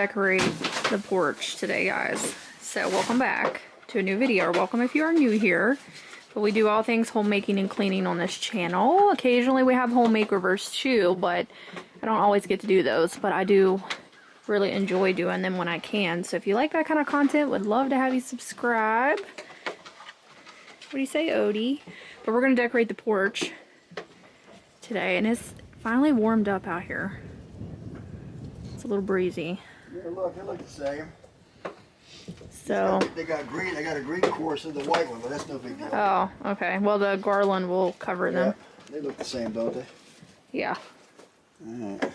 decorate the porch today, guys. So welcome back to a new video, or welcome if you are new here. But we do all things homemaking and cleaning on this channel. Occasionally we have home makeovers too, but I don't always get to do those. But I do really enjoy doing them when I can. So if you like that kind of content, would love to have you subscribe. What do you say, Odie? But we're going to decorate the porch today, and it's finally warmed up out here. It's a little breezy. Yeah, look, they look the same. So they got green. They got a green course of the white one, but that's no big deal. oh, okay. Well, the garland will cover them. They look the same, don't they? Yeah. Alright.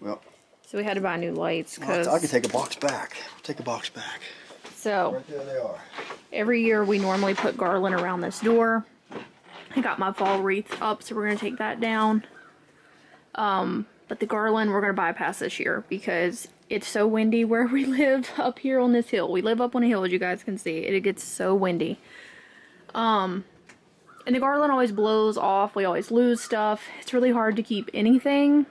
Well. So we had to buy new lights because I can take a box back. Take a box back. So right there they are. Every year we normally put garland around this door. I got my fall wreath up, so we're gonna take that down. But the garland we're gonna bypass this year because it's so windy where we live up here on this hill. We live up on a hill, as you guys can see. It gets so windy. And the garland always blows off. We always lose stuff. It's really hard to keep anything.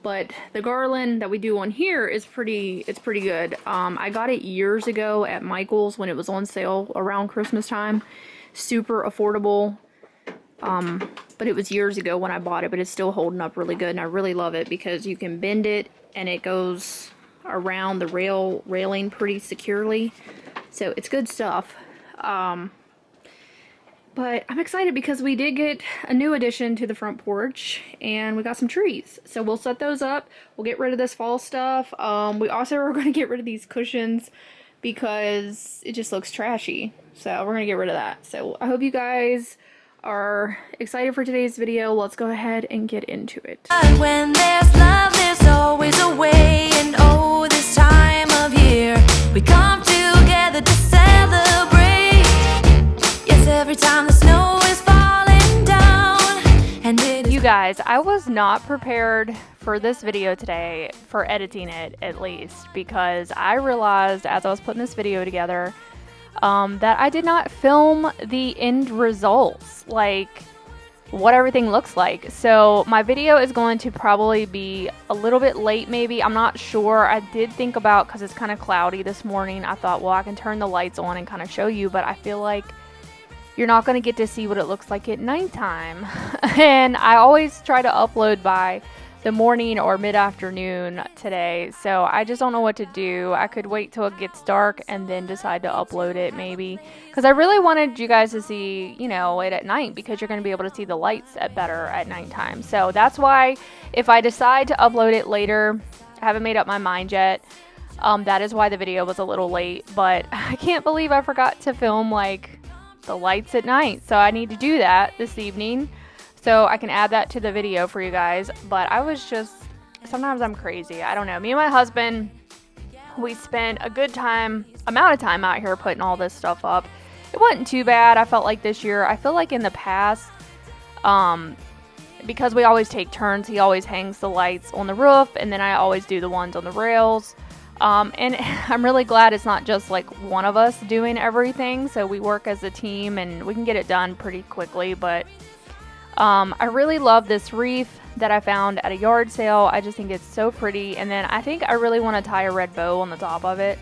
But the garland that we do on here is pretty good. I got it years ago at Michael's when it was on sale around Christmas time. Super affordable. But it was years ago when I bought it, but it's still holding up really good, and I really love it because you can bend it and it goes around the railing pretty securely. So it's good stuff. But I'm excited because we did get a new addition to the front porch, and we got some trees. So we'll set those up. We'll get rid of this fall stuff. We also are going to get rid of these cushions because it just looks trashy. So we're going to get rid of that. So I hope you guys are excited for today's video. Let's go ahead and get into it. When there's love, there's always a way. And oh, this time of year, we come together to celebrate. Yes, every time the snow is falling down. And you guys, I was not prepared for this video today, for editing it at least, because I realized as I was putting this video together that I did not film the end results, like what everything looks like. So my video is going to probably be a little bit late, maybe. I'm not sure. I did think about, because it's kind of cloudy this morning, I thought, well, I can turn the lights on and kind of show you, but I feel like you're not going to get to see what it looks like at nighttime. And I always try to upload by the morning or mid-afternoon today, so I just don't know what to do. I could wait till it gets dark and then decide to upload it, maybe, because I really wanted you guys to see, you know, it at night, because you're going to be able to see the lights better at nighttime. So that's why, if I decide to upload it later, I haven't made up my mind yet. That is why the video was a little late, but I can't believe I forgot to film like the lights at night, so I need to do that this evening so I can add that to the video for you guys. But I was just, sometimes I'm crazy. I don't know. Me and my husband, we spent a good amount of time out here putting all this stuff up. It wasn't too bad. I felt like this year, I feel like in the past, because we always take turns, he always hangs the lights on the roof, and then I always do the ones on the rails. And I'm really glad it's not just like one of us doing everything. So we work as a team and we can get it done pretty quickly. But I really love this wreath that I found at a yard sale. I just think it's so pretty. And then I think I really want to tie a red bow on the top of it,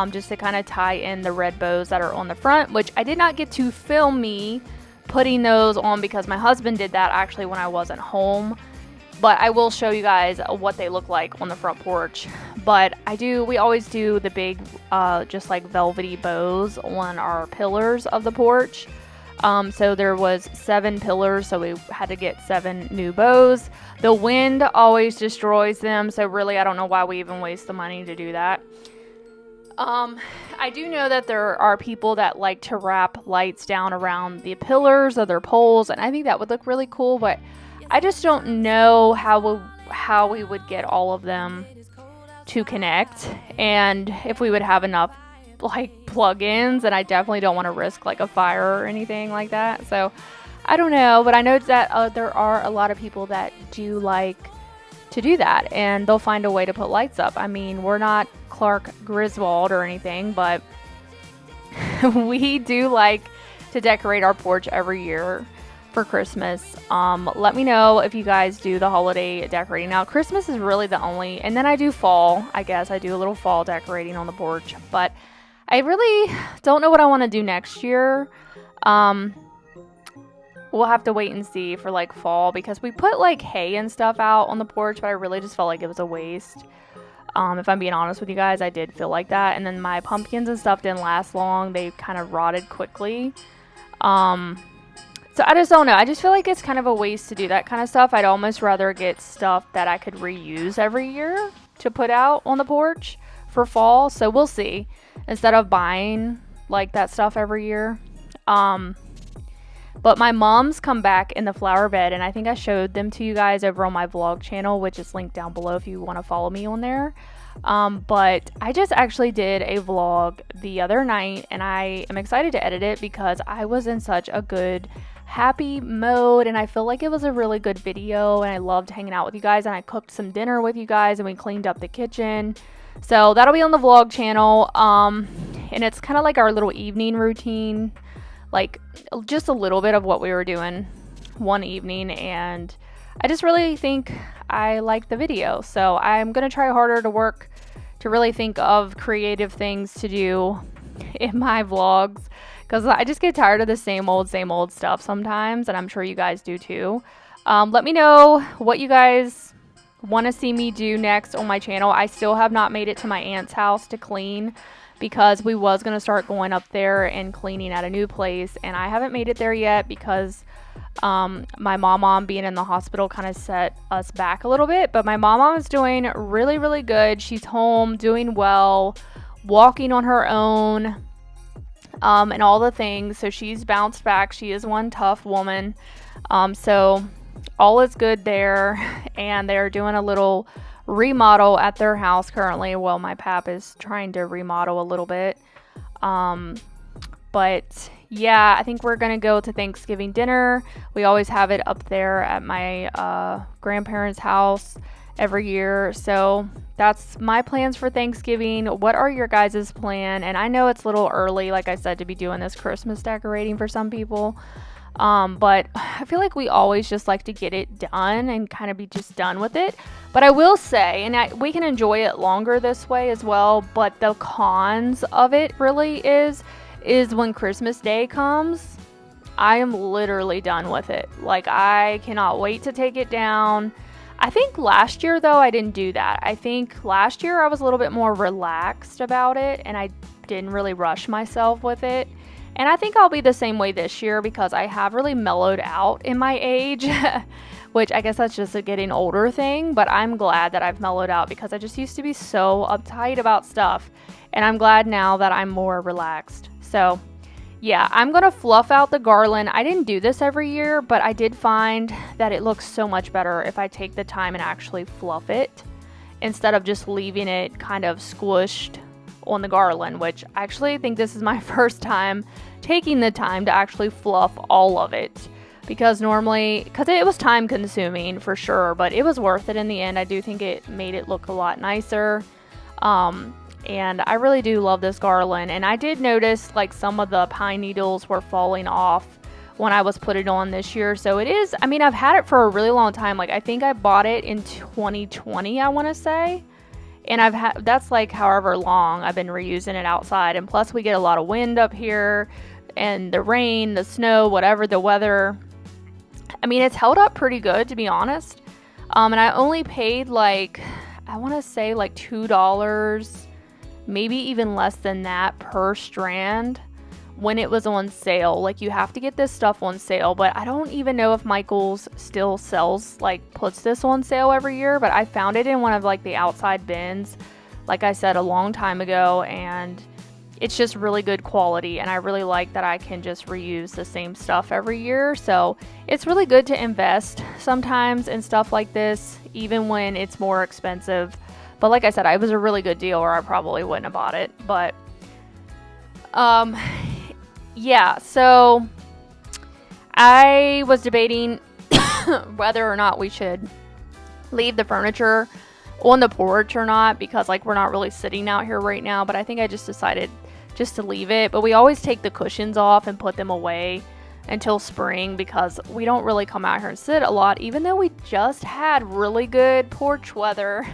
just to kind of tie in the red bows that are on the front, which I did not get to film me putting those on because my husband did that actually when I wasn't home. But I will show you guys what they look like on the front porch. But we always do the big, just like velvety bows on our pillars of the porch. So there was 7 pillars, so we had to get 7 new bows. The wind always destroys them, so really I don't know why we even waste the money to do that. I do know that there are people that like to wrap lights down around the pillars of their poles, and I think that would look really cool, but I just don't know how we would get all of them to connect, and if we would have enough like plug-ins, and I definitely don't want to risk like a fire or anything like that. So I don't know, but I know that there are a lot of people that do like to do that, and they'll find a way to put lights up. I mean, we're not Clark Griswold or anything, but we do like to decorate our porch every year. for Christmas. Let me know if you guys do the holiday decorating. Now, Christmas is really the only, and then I do fall. I guess I do a little fall decorating on the porch, but I really don't know what I want to do next year. We'll have to wait and see for like fall, because we put like hay and stuff out on the porch, but I really just felt like it was a waste. If I'm being honest with you guys, I did feel like that. And then my pumpkins and stuff didn't last long. They kind of rotted quickly. So I just don't know. I just feel like it's kind of a waste to do that kind of stuff. I'd almost rather get stuff that I could reuse every year to put out on the porch for fall. So we'll see. Instead of buying like that stuff every year. But my mom's come back in the flower bed, and I think I showed them to you guys over on my vlog channel, which is linked down below if you want to follow me on there. But I just actually did a vlog the other night, and I am excited to edit it because I was in such a good, happy mode, and I feel like it was a really good video, and I loved hanging out with you guys, and I cooked some dinner with you guys, and we cleaned up the kitchen. So that'll be on the vlog channel, and it's kind of like our little evening routine, like just a little bit of what we were doing one evening, and I just really think I like the video. So I'm gonna try harder to work to really think of creative things to do in my vlogs, because I just get tired of the same old stuff sometimes, and I'm sure you guys do too. Let me know what you guys want to see me do next on my channel. I still have not made it to my aunt's house to clean, because we was going to start going up there and cleaning at a new place, and I haven't made it there yet because my mom being in the hospital kind of set us back a little bit. But my mom is doing really, really good. She's home, doing well, walking on her own, and all the things. So she's bounced back. She is one tough woman. So all is good there, and they're doing a little remodel at their house currently. Well, my pap is trying to remodel a little bit. But yeah, I think we're gonna go to Thanksgiving dinner. We always have it up there at my grandparents' house every year. So that's my plans for Thanksgiving. What are your guys' plan? And I know it's a little early, like I said, to be doing this Christmas decorating for some people. But I feel like we always just like to get it done and kind of be just done with it. But I will say, and we can enjoy it longer this way as well, but the cons of it really is when Christmas Day comes, I am literally done with it. Like, I cannot wait to take it down. I think last year, though, I didn't do that. I think last year I was a little bit more relaxed about it, and I didn't really rush myself with it. And I think I'll be the same way this year, because I have really mellowed out in my age, which I guess that's just a getting older thing, but I'm glad that I've mellowed out, because I just used to be so uptight about stuff, and I'm glad now that I'm more relaxed. So yeah, I'm going to fluff out the garland. I didn't do this every year, but I did find that it looks so much better if I take the time and actually fluff it, instead of just leaving it kind of squished on the garland, which I actually think this is my first time taking the time to actually fluff all of it, because normally, because it was time consuming for sure, but it was worth it in the end. I do think it made it look a lot nicer. And I really do love this garland, and I did notice like some of the pine needles were falling off when I was putting it on this year. So it is, I mean, I've had it for a really long time. Like, I think I bought it in 2020, I want to say. And I've had, that's like however long I've been reusing it outside. And plus we get a lot of wind up here, and the rain, the snow, whatever the weather. I mean, it's held up pretty good, to be honest. And I only paid like, I want to say like $2, maybe even less than that per strand when it was on sale. Like, you have to get this stuff on sale, but I don't even know if Michael's still sells, like puts this on sale every year, but I found it in one of like the outside bins, like I said, a long time ago, and it's just really good quality, and I really like that I can just reuse the same stuff every year. So it's really good to invest sometimes in stuff like this, even when it's more expensive. But like I said, it was a really good deal, or I probably wouldn't have bought it. But yeah, so I was debating whether or not we should leave the furniture on the porch or not, because like we're not really sitting out here right now. But I think I just decided just to leave it. But we always take the cushions off and put them away until spring because we don't really come out here and sit a lot. Even though we just had really good porch weather,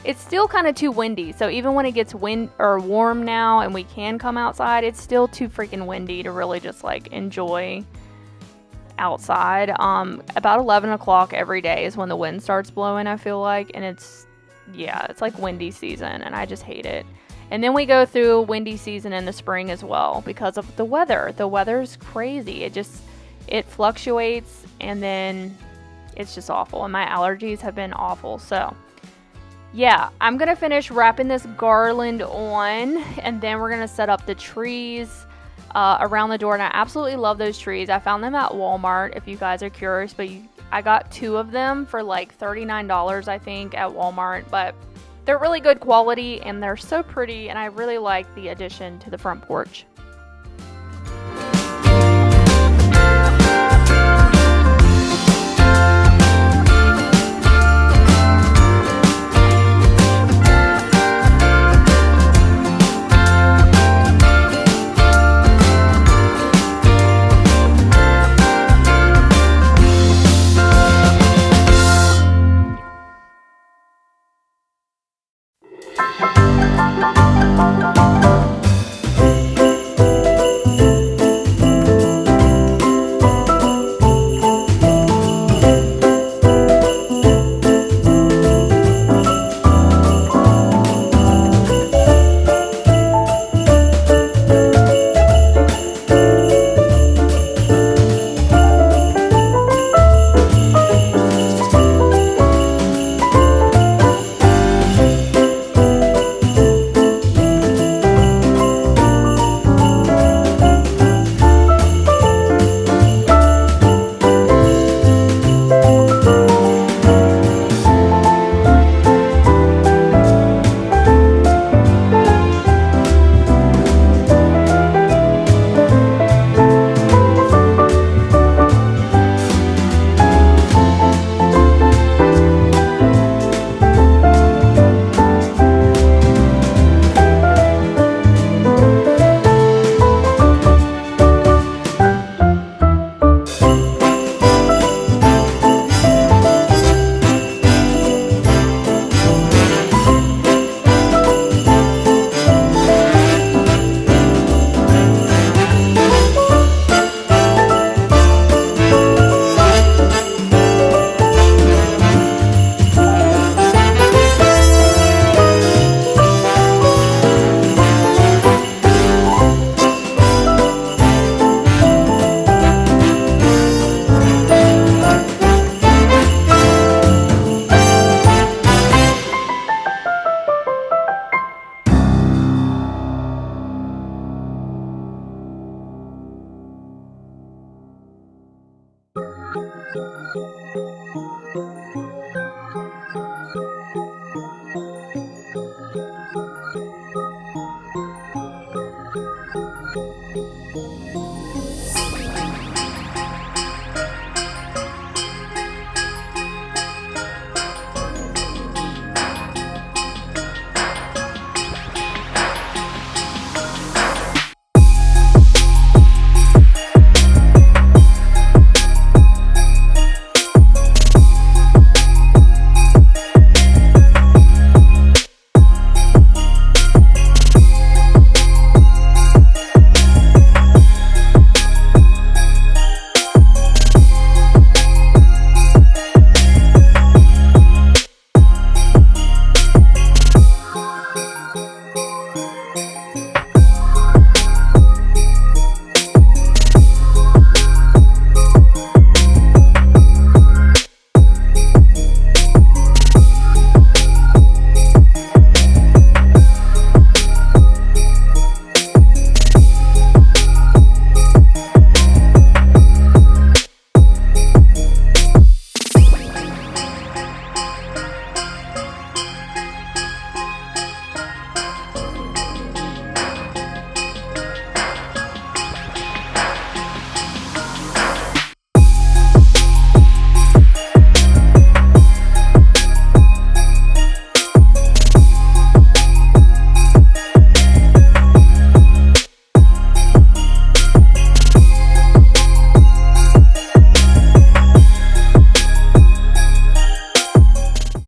it's still kind of too windy. So even when it gets warm now and we can come outside, it's still too freaking windy to really just like enjoy outside. About 11 o'clock every day is when the wind starts blowing, I feel like, and it's like windy season, and I just hate it. And then we go through windy season in the spring as well because of the weather. The weather's crazy. It fluctuates, and then it's just awful. And my allergies have been awful. So yeah, I'm going to finish wrapping this garland on, and then we're going to set up the trees around the door. And I absolutely love those trees. I found them at Walmart, if you guys are curious, but I got 2 of them for like $39, I think, at Walmart. But they're really good quality, and they're so pretty, and I really like the addition to the front porch.